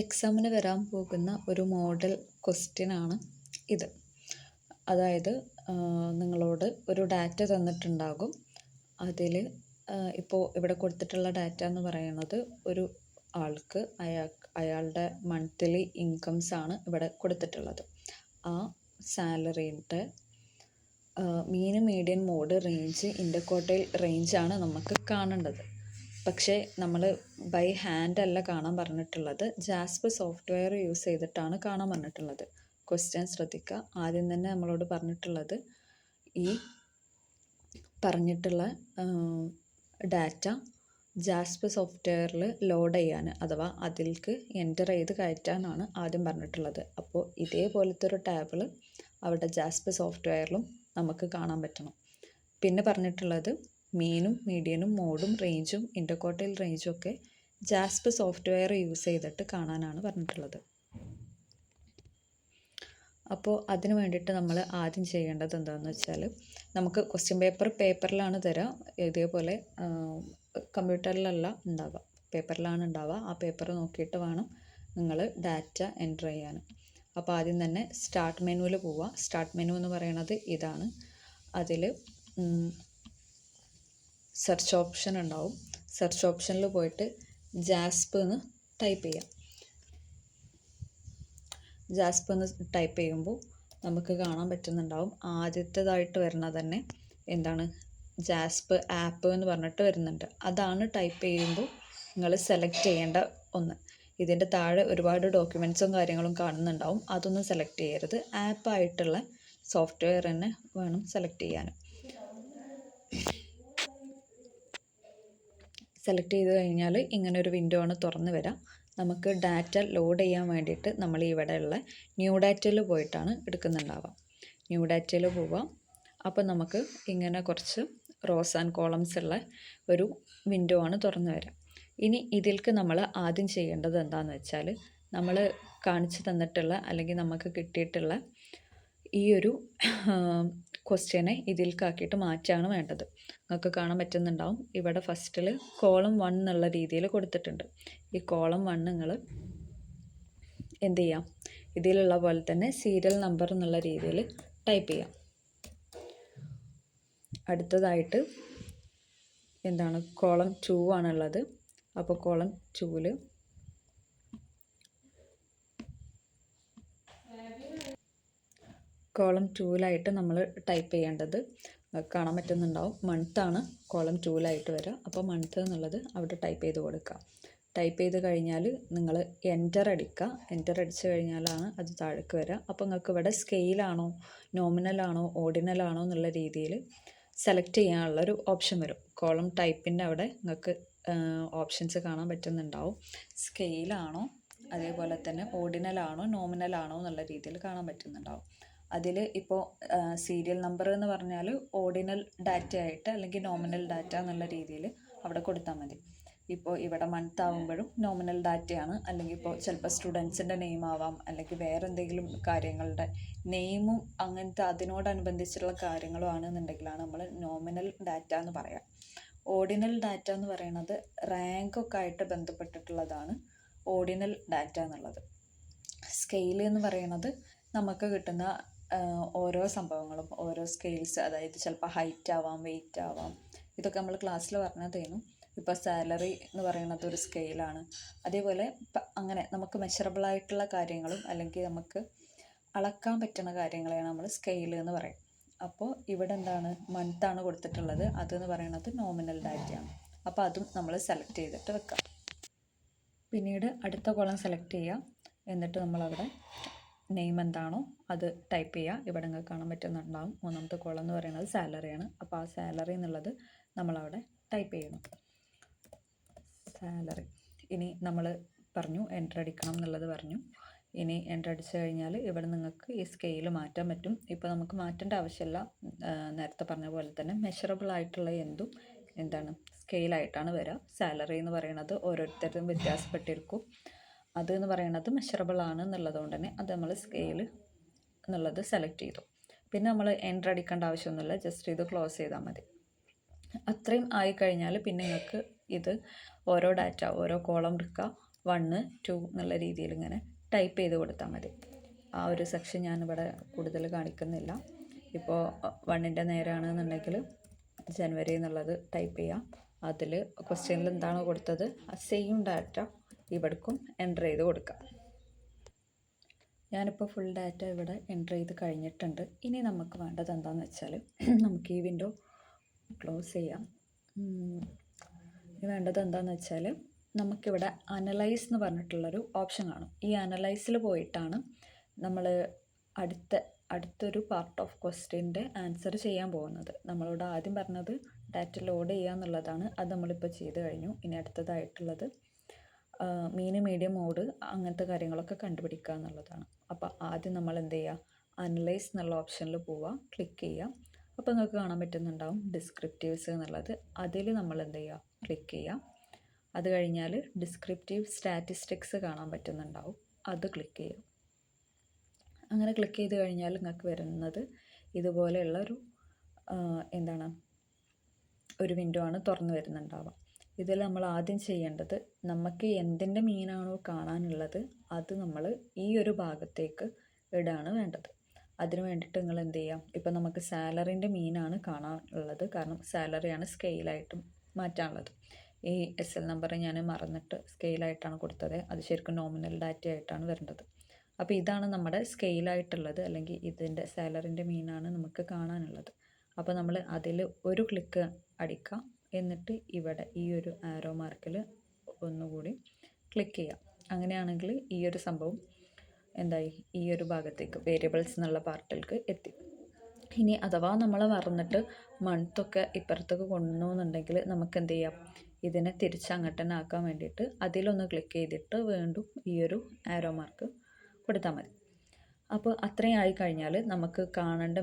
എക്സാമിന് വരാൻ പോകുന്ന ഒരു മോഡൽ ക്വസ്റ്റ്യനാണ് ഇത്. അതായത് നിങ്ങളോട് ഒരു ഡാറ്റ തന്നിട്ടുണ്ടാകും. അതിൽ ഇപ്പോൾ ഇവിടെ കൊടുത്തിട്ടുള്ള ഡാറ്റ എന്ന് പറയുന്നത് ഒരു ആൾക്ക് അയാളുടെ മന്ത്ലി ഇൻകംസ് ആണ് ഇവിടെ കൊടുത്തിട്ടുള്ളത്. ആ സാലറിയുടെ മീൻ, മീഡിയൻ, മോഡ്, റേഞ്ച്, ഇൻ്റർക്വാർട്ടൈൽ റേഞ്ചാണ് നമുക്ക് കാണേണ്ടത്. പക്ഷേ നമ്മൾ ബൈ ഹാൻഡ് അല്ല കാണാൻ പറഞ്ഞിട്ടുള്ളത്, ജാസ്പർ സോഫ്റ്റ്വെയർ യൂസ് ചെയ്തിട്ടാണ് കാണാൻ പറഞ്ഞിട്ടുള്ളത്. ക്വസ്റ്റ്യൻ ശ്രദ്ധിക്കുക. ആദ്യം തന്നെ നമ്മളോട് പറഞ്ഞിട്ടുള്ളത് ഈ പറഞ്ഞിട്ടുള്ള ഡാറ്റ ജാസ്പർ സോഫ്റ്റ്വെയറിൽ ലോഡ് ചെയ്യാൻ, അഥവാ അതിലേക്ക് എൻ്റർ ചെയ്ത് കയറ്റാനാണ് ആദ്യം പറഞ്ഞിട്ടുള്ളത്. അപ്പോൾ ഇതേപോലത്തെ ഒരു ടേബിൾ അവിടെ ജാസ്പർ സോഫ്റ്റ്വെയറിലും നമുക്ക് കാണാൻ പറ്റണം. പിന്നെ പറഞ്ഞിട്ടുള്ളത് മീനും, മീഡിയനും, മോഡും, റേഞ്ചും, ഇൻ്റർക്വാർട്ടൈൽ റേഞ്ചും ഒക്കെ ജാസ്പർ സോഫ്റ്റ്വെയർ യൂസ് ചെയ്തിട്ട് കാണാനാണ് പറഞ്ഞിട്ടുള്ളത്. അപ്പോൾ അതിന് വേണ്ടിയിട്ട് നമ്മൾ ആദ്യം ചെയ്യേണ്ടത് എന്താണെന്ന് വെച്ചാൽ, നമുക്ക് ക്വസ്റ്റ്യൻ പേപ്പറിലാണ് തരിക. ഇതേപോലെ കമ്പ്യൂട്ടറിലല്ല ഉണ്ടാവുക, പേപ്പറിലാണ് ഉണ്ടാവുക. ആ പേപ്പർ നോക്കിയിട്ട് വേണം നിങ്ങൾ ഡാറ്റ എൻ്റർ ചെയ്യാൻ. അപ്പോൾ ആദ്യം തന്നെ സ്റ്റാർട്ട് മെനുവിൽ പോവുക. സ്റ്റാർട്ട് മെനു എന്ന് പറയുന്നത് ഇതാണ്. അതിൽ സെർച്ച് ഓപ്ഷൻ ഉണ്ടാവും. സെർച്ച് ഓപ്ഷനിൽ പോയിട്ട് ജാസ്പ് എന്ന് ടൈപ്പ് ചെയ്യാം. ജാസ്പ് എന്ന് ടൈപ്പ് ചെയ്യുമ്പോൾ നമുക്ക് കാണാൻ പറ്റുന്നുണ്ടാവും. ആദ്യത്തേതായിട്ട് വരുന്നത് തന്നെ എന്താണ്, ജാസ്പ് ആപ്പ് എന്ന് പറഞ്ഞിട്ട് വരുന്നുണ്ട്. അതാണ് ടൈപ്പ് ചെയ്യുമ്പോൾ നിങ്ങൾ സെലക്ട് ചെയ്യേണ്ട ഒന്ന്. ഇതിൻ്റെ താഴെ ഒരുപാട് ഡോക്യുമെൻറ്റ്സും കാര്യങ്ങളും കാണുന്നുണ്ടാവും. അതൊന്നും സെലക്ട് ചെയ്യരുത്. ആപ്പായിട്ടുള്ള സോഫ്റ്റ്വെയർ തന്നെ വേണം സെലക്ട് ചെയ്യാൻ. സെലക്ട് ചെയ്ത് കഴിഞ്ഞാൽ ഇങ്ങനെ ഒരു വിൻഡോ ആണ് തുറന്ന് വരാം. നമുക്ക് ഡാറ്റ ലോഡ് ചെയ്യാൻ വേണ്ടിയിട്ട് നമ്മൾ ഇവിടെയുള്ള ന്യൂ ഡാറ്റയിൽ പോയിട്ടാണ് എടുക്കുന്നുണ്ടാവുക. ന്യൂ ഡാറ്റയിൽ പോവാം. അപ്പോൾ നമുക്ക് ഇങ്ങനെ കുറച്ച് റോസ് ആൻഡ് കോളംസ് ഉള്ള ഒരു വിൻഡോ ആണ് തുറന്ന് വരാം. ഇനി ഇതിലേക്ക് നമ്മൾ ആദ്യം ചെയ്യേണ്ടത് എന്താണെന്ന് വെച്ചാൽ, നമ്മൾ കാണിച്ചു തന്നിട്ടുള്ള അല്ലെങ്കിൽ നമുക്ക് കിട്ടിയിട്ടുള്ള ഈ ഒരു ക്വസ്റ്റ്യനെ ഇതിലേക്കാക്കിയിട്ട് മാറ്റാണ് വേണ്ടത്. നിങ്ങൾക്ക് കാണാൻ പറ്റുന്നുണ്ടാവും, ഇവിടെ ഫസ്റ്റിൽ കോളം 1 എന്നുള്ള രീതിയിൽ കൊടുത്തിട്ടുണ്ട്. ഈ കോളം 1 നിങ്ങൾ എന്ത് ചെയ്യാം, ഇതിലുള്ള പോലെ തന്നെ സീരിയൽ നമ്പർ എന്നുള്ള രീതിയിൽ ടൈപ്പ് ചെയ്യാം. അടുത്തതായിട്ട് എന്താണ്, കോളം 2 ആണുള്ളത്. അപ്പോൾ കോളം 2ൽ കോളം 2ലായിട്ട് നമ്മൾ ടൈപ്പ് ചെയ്യേണ്ടത് കാണാൻ പറ്റുന്നുണ്ടാവും, മന്താണ് കോളം 2ലായിട്ട് വരിക. അപ്പോൾ മന്ത് എന്നുള്ളത് അവിടെ ടൈപ്പ് ചെയ്ത് കൊടുക്കുക. ടൈപ്പ് ചെയ്ത് കഴിഞ്ഞാൽ നിങ്ങൾ എൻ്റർ അടിക്കുക. എൻ്റർ അടിച്ച് കഴിഞ്ഞാലാണ് അത് താഴേക്ക് വരിക. അപ്പോൾ നിങ്ങൾക്ക് ഇവിടെ സ്കെയിലാണോ, നോമിനലാണോ, ഓർഡിനലാണോ എന്നുള്ള രീതിയിൽ സെലക്ട് ചെയ്യാനുള്ളൊരു ഓപ്ഷൻ വരും. കോളം ടൈപ്പിൻ്റെ അവിടെ നിങ്ങൾക്ക് ഓപ്ഷൻസ് കാണാൻ പറ്റുന്നുണ്ടാവും. സ്കെയിലാണോ, അതേപോലെ തന്നെ ഓർഡിനലാണോ, നോമിനലാണോ എന്നുള്ള രീതിയിൽ കാണാൻ പറ്റുന്നുണ്ടാവും. അതിൽ ഇപ്പോൾ സീരിയൽ നമ്പർ എന്ന് പറഞ്ഞാൽ ഓർഡിനൽ ഡാറ്റ ആയിട്ട് അല്ലെങ്കിൽ നോമിനൽ ഡാറ്റ എന്നുള്ള രീതിയിൽ അവിടെ കൊടുത്താൽ മതി. ഇപ്പോൾ ഇവിടെ മന്ത് ആകുമ്പോഴും നോമിനൽ ഡാറ്റയാണ്, അല്ലെങ്കിൽ ഇപ്പോൾ ചിലപ്പോൾ സ്റ്റുഡൻസിൻ്റെ നെയിം ആവാം, അല്ലെങ്കിൽ വേറെ എന്തെങ്കിലും കാര്യങ്ങളുടെ നെയിമും അങ്ങനത്തെ അതിനോടനുബന്ധിച്ചുള്ള കാര്യങ്ങളും ആണെന്നുണ്ടെങ്കിലാണ് നമ്മൾ നോമിനൽ ഡാറ്റ എന്ന് പറയാം. ഓർഡിനൽ ഡാറ്റ എന്ന് പറയുന്നത് റാങ്കൊക്കെ ആയിട്ട് ബന്ധപ്പെട്ടിട്ടുള്ളതാണ് ഓർഡിനൽ ഡാറ്റ എന്നുള്ളത്. സ്കെയിൽ എന്ന് പറയുന്നത് നമുക്ക് കിട്ടുന്ന ഓരോ സംഭവങ്ങളും, ഓരോ സ്കെയിൽസ്, അതായത് ചിലപ്പോൾ ഹൈറ്റ് ആവാം, വെയിറ്റ് ആവാം, ഇതൊക്കെ നമ്മൾ ക്ലാസ്സിൽ പറഞ്ഞതേനും. ഇപ്പോൾ സാലറി എന്ന് പറയുന്നത് ഒരു സ്കെയിലാണ്. അതേപോലെ അങ്ങനെ നമുക്ക് മെഷറബിൾ ആയിട്ടുള്ള കാര്യങ്ങളും അല്ലെങ്കിൽ നമുക്ക് അളക്കാൻ പറ്റുന്ന കാര്യങ്ങളെയാണ് നമ്മൾ സ്കെയിൽ എന്ന് പറയും. അപ്പോൾ ഇവിടെ എന്താണ്, മന്താണ് കൊടുത്തിട്ടുള്ളത്. അതെന്ന് പറയുന്നത് നോമിനൽ ഡാറ്റയാണ്. അപ്പോൾ അതും നമ്മൾ സെലക്ട് ചെയ്തിട്ട് വെക്കാം. പിന്നീട് അടുത്ത കോളം സെലക്ട് ചെയ്യാം. എന്നിട്ട് നമ്മളവിടെ നെയിം എന്താണോ അത് ടൈപ്പ് ചെയ്യുക. ഇവിടെ നിങ്ങൾക്ക് കാണാൻ പറ്റുന്നുണ്ടാവും, മൂന്നാമത്തെ കോളം എന്ന് പറയുന്നത് സാലറിയാണ്. അപ്പോൾ ആ സാലറി എന്നുള്ളത് നമ്മളവിടെ ടൈപ്പ് ചെയ്യണം, സാലറി. ഇനി നമ്മൾ പറഞ്ഞു എൻ്റർ അടിക്കണം എന്നുള്ളത് പറഞ്ഞു. ഇനി എൻ്റർ അടിച്ചു കഴിഞ്ഞാൽ ഇവിടെ നിങ്ങൾക്ക് ഈ സ്കെയിൽ മാറ്റാൻ പറ്റും. ഇപ്പോൾ നമുക്ക് മാറ്റേണ്ട ആവശ്യമില്ല. നേരത്തെ പറഞ്ഞ പോലെ തന്നെ മെഷറബിൾ ആയിട്ടുള്ള എന്തും എന്താണ് സ്കെയിലായിട്ടാണ് വരിക. സാലറി എന്ന് പറയുന്നത് ഓരോരുത്തരും വ്യത്യാസപ്പെട്ടിരിക്കും. അത് എന്ന് പറയുന്നത് മെഷറബിൾ ആണ് എന്നുള്ളത് കൊണ്ട് തന്നെ അത് നമ്മൾ സ്കെയിൽ എന്നുള്ളത് സെലക്ട് ചെയ്തു. പിന്നെ നമ്മൾ എൻ്റർ അടിക്കേണ്ട ആവശ്യമൊന്നുമില്ല, ജസ്റ്റ് ഇത് ക്ലോസ് ചെയ്താൽ മതി. അത്രയും ആയിക്കഴിഞ്ഞാൽ പിന്നെ നിങ്ങൾക്ക് ഇത് ഓരോ കോളം എടുക്കുക, 1 2 എന്നുള്ള രീതിയിൽ ഇങ്ങനെ ടൈപ്പ് ചെയ്ത് കൊടുത്താൽ മതി. ആ ഒരു സെക്ഷൻ ഞാനിവിടെ കൂടുതൽ കാണിക്കുന്നില്ല. ഇപ്പോൾ 1ൻ്റെ നേരാണെന്നുണ്ടെങ്കിൽ ജനുവരി എന്നുള്ളത് ടൈപ്പ് ചെയ്യാം. അതിൽ ക്വസ്റ്റ്യനിൽ എന്താണോ കൊടുത്തത് ആ സെയിം ഡാറ്റ ഇവിടേക്കും എൻ്റർ ചെയ്ത് കൊടുക്കാം. ഞാനിപ്പോൾ ഫുൾ ഡാറ്റ ഇവിടെ എൻ്റർ ചെയ്ത് കഴിഞ്ഞിട്ടുണ്ട്. ഇനി നമുക്ക് വേണ്ടത് എന്താണെന്ന് വെച്ചാൽ നമുക്ക് ഈ വിൻഡോ ക്ലോസ് ചെയ്യാം. ഇനി വേണ്ടത് എന്താണെന്ന് വെച്ചാൽ നമുക്കിവിടെ അനലൈസ് എന്ന് പറഞ്ഞിട്ടുള്ളൊരു ഓപ്ഷൻ കാണും. ഈ അനലൈസിൽ പോയിട്ടാണ് നമ്മൾ അടുത്തൊരു പാർട്ട് ഓഫ് ക്വസ്റ്റ്യൻ്റെ ആൻസർ ചെയ്യാൻ പോകുന്നത്. നമ്മളോട് ആദ്യം പറഞ്ഞത് ഡാറ്റ ലോഡ് ചെയ്യുക എന്നുള്ളതാണ്. അത് നമ്മളിപ്പോൾ ചെയ്ത് കഴിഞ്ഞു. ഇനി അടുത്തതായിട്ടുള്ളത് മീൻ, മീഡിയം, മോഡ് അങ്ങനത്തെ കാര്യങ്ങളൊക്കെ കണ്ടുപിടിക്കുക എന്നുള്ളതാണ്. അപ്പോൾ ആദ്യം നമ്മൾ എന്ത് ചെയ്യുക, അനലൈസ് എന്നുള്ള ഓപ്ഷനിൽ പോവുക, ക്ലിക്ക് ചെയ്യുക. അപ്പോൾ നിങ്ങൾക്ക് കാണാൻ പറ്റുന്നുണ്ടാവും ഡിസ്ക്രിപ്റ്റീവ്സ് എന്നുള്ളത്. അതിൽ നമ്മൾ എന്ത് ചെയ്യുക, ക്ലിക്ക് ചെയ്യുക. അത് കഴിഞ്ഞാൽ ഡിസ്ക്രിപ്റ്റീവ് സ്റ്റാറ്റിസ്റ്റിക്സ് കാണാൻ പറ്റുന്നുണ്ടാവും, അത് ക്ലിക്ക് ചെയ്യുക. അങ്ങനെ ക്ലിക്ക് ചെയ്ത് കഴിഞ്ഞാൽ നിങ്ങൾക്ക് വരുന്നത് ഇതുപോലെയുള്ളൊരു ഒരു വിൻഡോ ആണ് തുറന്നു വരുന്നുണ്ടാവുക. ഇതിൽ നമ്മൾ ആദ്യം ചെയ്യേണ്ടത് നമുക്ക് എന്തിൻ്റെ മീനാണോ കാണാനുള്ളത് അത് നമ്മൾ ഈ ഒരു ഭാഗത്തേക്ക് ഇടാണ് വേണ്ടത്. അതിന് വേണ്ടിയിട്ട് നിങ്ങൾ എന്ത് ചെയ്യാം, ഇപ്പം നമുക്ക് സാലറിൻ്റെ മീനാണ് കാണാനുള്ളത്. കാരണം സാലറിയാണ് സ്കെയിലായിട്ടും മാറ്റാനുള്ളത്. ഈ SL നമ്പർ ഞാൻ മറന്നിട്ട് സ്കെയിലായിട്ടാണ് കൊടുത്തത്. അത് ശരിക്കും നോമിനൽ ഡാറ്റ ആയിട്ടാണ് വരേണ്ടത്. അപ്പോൾ ഇതാണ് നമ്മുടെ സ്കെയിലായിട്ടുള്ളത്, അല്ലെങ്കിൽ ഇതിൻ്റെ സാലറിൻ്റെ മീനാണ് നമുക്ക് കാണാനുള്ളത്. അപ്പോൾ നമ്മൾ അതിൽ ഒരു ക്ലിക്ക് അടിക്കാം. എന്നിട്ട് ഇവിടെ ഈ ഒരു ആരോ മാർക്കിൽ ഒന്നുകൂടി ക്ലിക്ക് ചെയ്യാം. അങ്ങനെയാണെങ്കിൽ ഈ ഒരു സംഭവം എന്തായി, ഈ ഒരു ഭാഗത്തേക്ക് വേരിയബിൾസ് എന്നുള്ള പാർട്ടിലേക്ക് എത്തി. ഇനി അഥവാ നമ്മൾ മറന്നിട്ട് മൺത്തൊക്കെ ഇപ്പുറത്തേക്ക് കൊണ്ടുവന്നുണ്ടെങ്കിൽ നമുക്ക് എന്ത് ചെയ്യാം, ഇതിനെ തിരിച്ചങ്ങോട്ട് തന്നെ ആക്കാൻ വേണ്ടിയിട്ട് അതിലൊന്ന് ക്ലിക്ക് ചെയ്തിട്ട് വീണ്ടും ഈ ഒരു ആരോ മാർക്ക് കൊടുത്താൽ മതി. അപ്പോൾ അത്രയും ആയിക്കഴിഞ്ഞാൽ നമുക്ക് കാണേണ്ട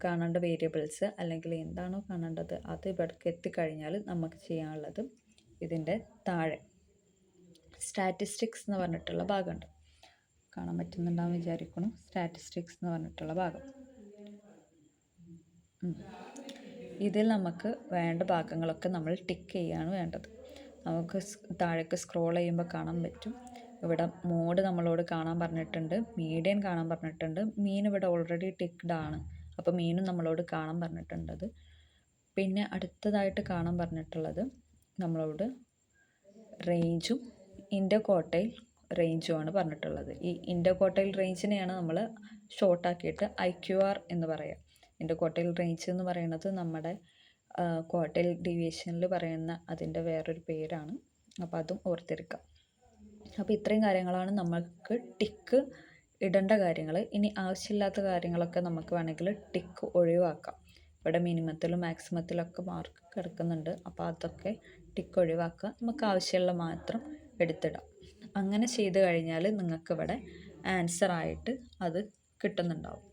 കാണേണ്ട വേരിയബിൾസ് അല്ലെങ്കിൽ എന്താണോ കാണേണ്ടത് അത് ഇവിടേക്ക് എത്തിക്കഴിഞ്ഞാൽ നമുക്ക് ചെയ്യാനുള്ളത് ഇതിൻ്റെ താഴെ സ്റ്റാറ്റിസ്റ്റിക്സ് എന്ന് പറഞ്ഞിട്ടുള്ള ഭാഗമുണ്ട്. കാണാൻ പറ്റുന്നുണ്ടാവും വിചാരിക്കണം. സ്റ്റാറ്റിസ്റ്റിക്സ് എന്ന് പറഞ്ഞിട്ടുള്ള ഭാഗം, ഇതിൽ നമുക്ക് വേണ്ട ഭാഗങ്ങളൊക്കെ നമ്മൾ ടിക്ക് ചെയ്യാണ് വേണ്ടത്. നമുക്ക് താഴേക്ക് സ്ക്രോൾ ചെയ്യുമ്പോൾ കാണാൻ പറ്റും. ഇവിടെ മോഡ് നമ്മളോട് കാണാൻ പറഞ്ഞിട്ടുണ്ട്, മീഡിയൻ കാണാൻ പറഞ്ഞിട്ടുണ്ട്. മീൻ ഇവിടെ ഓൾറെഡി ടിക്ക്ഡ് ആണ്, അപ്പോൾ മീനും നമ്മളോട് കാണാൻ പറഞ്ഞിട്ടുണ്ടത്. പിന്നെ അടുത്തതായിട്ട് കാണാൻ പറഞ്ഞിട്ടുള്ളത് നമ്മളോട് റേഞ്ചും ഇൻ്റർക്വാർട്ടൈൽ റേഞ്ചുമാണ് പറഞ്ഞിട്ടുള്ളത്. ഈ ഇൻ്റർക്വാർട്ടൈൽ റേഞ്ചിനെയാണ് നമ്മൾ ഷോർട്ടാക്കിയിട്ട് IQR എന്ന് പറയുക. ഇൻ്റർക്വാർട്ടൈൽ റേഞ്ച് എന്ന് പറയുന്നത് നമ്മുടെ ക്വാർട്ടൈൽ ഡീവിയേഷനിൽ പറയുന്ന അതിൻ്റെ വേറൊരു പേരാണ്. അപ്പോൾ അതും ഓർത്തിരിക്കാം. അപ്പോൾ ഇത്രയും കാര്യങ്ങളാണ് നമുക്ക് ടിക്ക് ഇടേണ്ട കാര്യങ്ങൾ. ഇനി ആവശ്യമില്ലാത്ത കാര്യങ്ങളൊക്കെ നമുക്ക് വേണമെങ്കിൽ ടിക്ക് ഒഴിവാക്കാം. ഇവിടെ മിനിമത്തിലും മാക്സിമത്തിലൊക്കെ മാർക്ക് കിടക്കുന്നുണ്ട്. അപ്പോൾ അതൊക്കെ ടിക്ക് ഒഴിവാക്കുക, നമുക്ക് ആവശ്യമുള്ള മാത്രം എടുത്തിടാം. അങ്ങനെ ചെയ്ത് കഴിഞ്ഞാൽ നിങ്ങൾക്കിവിടെ ആൻസറായിട്ട് അത് കിട്ടുന്നുണ്ടാവും.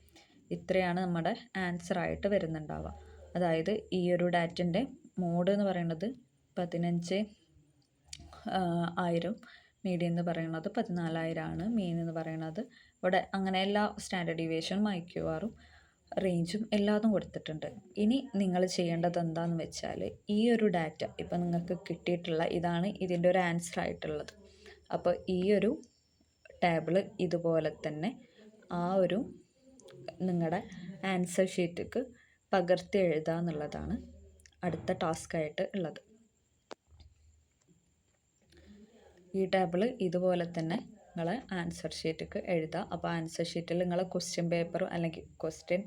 ഇത്രയാണ് നമ്മുടെ ആൻസറായിട്ട് വരുന്നുണ്ടാവുക. അതായത് ഈ ഒരു ഡാറ്റൻ്റെ മോഡ് എന്ന് പറയുന്നത് 15,000, മീഡിയം എന്ന് പറയുന്നത് 14,000 മീൻ എന്ന് പറയുന്നത്. ഇവിടെ അങ്ങനെ എല്ലാ സ്റ്റാൻഡേർഡ് ഡീവിയേഷനും IQRും റേഞ്ചും എല്ലാതും കൊടുത്തിട്ടുണ്ട്. ഇനി നിങ്ങൾ ചെയ്യേണ്ടത് എന്താണെന്ന് വെച്ചാൽ ഈ ഒരു ഡാറ്റ ഇപ്പം നിങ്ങൾക്ക് കിട്ടിയിട്ടുള്ള ഇതാണ് ഇതിൻ്റെ ഒരു ആൻസർ ആയിട്ടുള്ളത്. അപ്പോൾ ഈ ഒരു ടേബിള് ഇതുപോലെ തന്നെ ആ ഒരു നിങ്ങളുടെ ആൻസർ ഷീറ്റിലേക്ക് പകർത്തി എഴുതുക എന്നുള്ളതാണ് അടുത്ത ടാസ്ക്കായിട്ട് ഉള്ളത്. ഈ ടേബിൾ ഇതുപോലെ തന്നെ നിങ്ങൾ ആൻസർ ഷീറ്റിലേക്ക് എഴുതുക. അപ്പോൾ ആൻസർ ഷീറ്റിൽ നിങ്ങൾ ക്വസ്റ്റ്യൻ പേപ്പർ അല്ലെങ്കിൽ ക്വസ്റ്റ്യൻ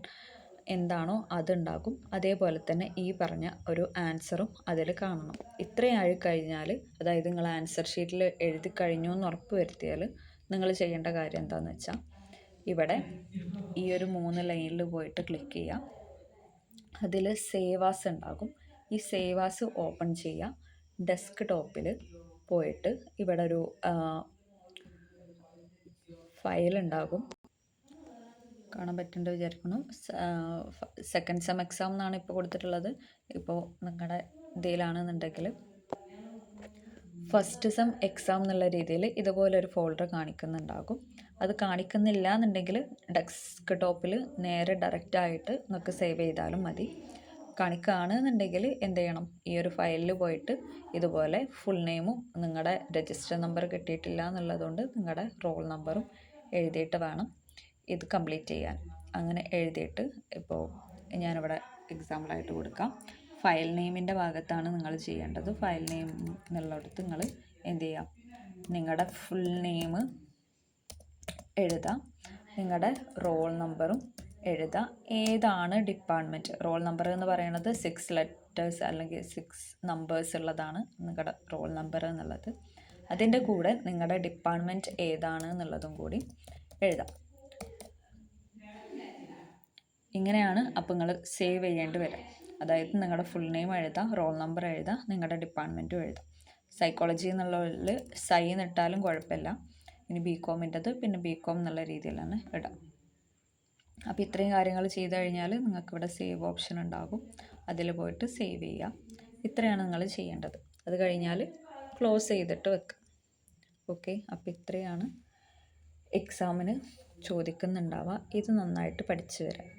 എന്താണോ അതുണ്ടാകും. അതേപോലെ തന്നെ ഈ പറഞ്ഞ ഒരു ആൻസറും അതിൽ കാണണം. ഇത്രയും ആയി കഴിഞ്ഞാൽ, അതായത് നിങ്ങൾ ആൻസർ ഷീറ്റിൽ എഴുതി കഴിഞ്ഞു എന്ന് ഉറപ്പ് വരുത്തിയാൽ നിങ്ങൾ ചെയ്യേണ്ട കാര്യം എന്താണെന്ന് വെച്ചാൽ ഇവിടെ ഈ ഒരു 3 ലൈനിൽ പോയിട്ട് ക്ലിക്ക് ചെയ്യുക. അതിൽ സേവാസ് ഉണ്ടാകും. ഈ സേവാസ് ഓപ്പൺ ചെയ്യുക. ഡെസ്ക് ടോപ്പിൽ പോയിട്ട് ഇവിടെ ഒരു ഫയൽ ഉണ്ടാകും, കാണാൻ പറ്റുന്നുണ്ട് വിചാരിക്കുന്നു. സെക്കൻഡ് സെം എക്സാം എന്നാണ് ഇപ്പോൾ കൊടുത്തിട്ടുള്ളത്. ഇപ്പോൾ നിങ്ങളുടെ ഇതിലാണെന്നുണ്ടെങ്കിൽ ഫസ്റ്റ് സെം എക്സാം എന്നുള്ള രീതിയിൽ ഇതുപോലൊരു ഫോൾഡർ കാണിക്കുന്നുണ്ടാകും. അത് കാണിക്കുന്നില്ല എന്നുണ്ടെങ്കിൽ ഡെസ്ക് ടോപ്പിൽ നേരെ ഡയറക്റ്റായിട്ട് നിങ്ങൾക്ക് സേവ് ചെയ്താലും മതി. കാണിക്കുകയാണെന്നുണ്ടെങ്കിൽ എന്ത് ചെയ്യണം, ഈ ഒരു ഫയലിൽ പോയിട്ട് ഇതുപോലെ ഫുൾ നെയിമും നിങ്ങളുടെ രജിസ്റ്റർ നമ്പർ കിട്ടിയിട്ടില്ല എന്നുള്ളതുകൊണ്ട് നിങ്ങളുടെ റോൾ നമ്പറും എഴുതിയിട്ട് വേണം ഇത് കംപ്ലീറ്റ് ചെയ്യാൻ. അങ്ങനെ എഴുതിയിട്ട് ഇപ്പോൾ ഞാനിവിടെ എക്സാമ്പിളായിട്ട് കൊടുക്കാം. ഫയൽ നെയിമിൻ്റെ ഭാഗത്താണ് നിങ്ങൾ ചെയ്യേണ്ടത്. ഫയൽ നെയിം എന്നുള്ളിടത്ത് നിങ്ങൾ എന്ത് ചെയ്യാം, നിങ്ങളുടെ ഫുൾ നെയിം എഴുതാം, നിങ്ങളുടെ റോൾ നമ്പറും എഴുതാം. ഏതാണ് ഡിപ്പാർട്ട്മെൻറ്റ്, റോൾ നമ്പർ എന്ന് പറയുന്നത് 6 ലെറ്റേഴ്സ് അല്ലെങ്കിൽ 6 നമ്പേഴ്സ് ഉള്ളതാണ് നിങ്ങളുടെ റോൾ നമ്പർ എന്നുള്ളത്. അതിൻ്റെ കൂടെ നിങ്ങളുടെ ഡിപ്പാർട്ട്മെൻറ്റ് ഏതാണ് എന്നുള്ളതും കൂടി എഴുതാം. ഇങ്ങനെയാണ് അപ്പോൾ നിങ്ങൾ സേവ് ചെയ്യേണ്ടി വരിക. അതായത് നിങ്ങളുടെ ഫുൾ നെയിം എഴുതാം, റോൾ നമ്പർ എഴുതാം, നിങ്ങളുടെ ഡിപ്പാർട്ട്മെൻറ്റും എഴുതാം. സൈക്കോളജി എന്നുള്ളതിൽ സൈ എന്നിട്ടാലും കുഴപ്പമില്ല. ഇനി ബികോമിൻ്റെത് പിന്നെ ബികോം എന്നുള്ള രീതിയിലാണ് ഇടാം. അപ്പോൾ ഇത്രയും കാര്യങ്ങൾ ചെയ്ത് കഴിഞ്ഞാൽ നിങ്ങൾക്ക് ഇവിടെ സേവ് ഓപ്ഷൻ ഉണ്ടാകും, അതിൽ പോയിട്ട് സേവ് ചെയ്യുക. ഇത്രയാണ് നിങ്ങൾ ചെയ്യേണ്ടത്. അത് കഴിഞ്ഞാൽ ക്ലോസ് ചെയ്തിട്ട് വെക്കുക. ഓക്കെ, അപ്പോൾ ഇത്രയാണ് എക്സാമിന് ചോദിക്കുന്നുണ്ടാവുക. ഇത് നന്നായിട്ട് പഠിച്ചു വരാം.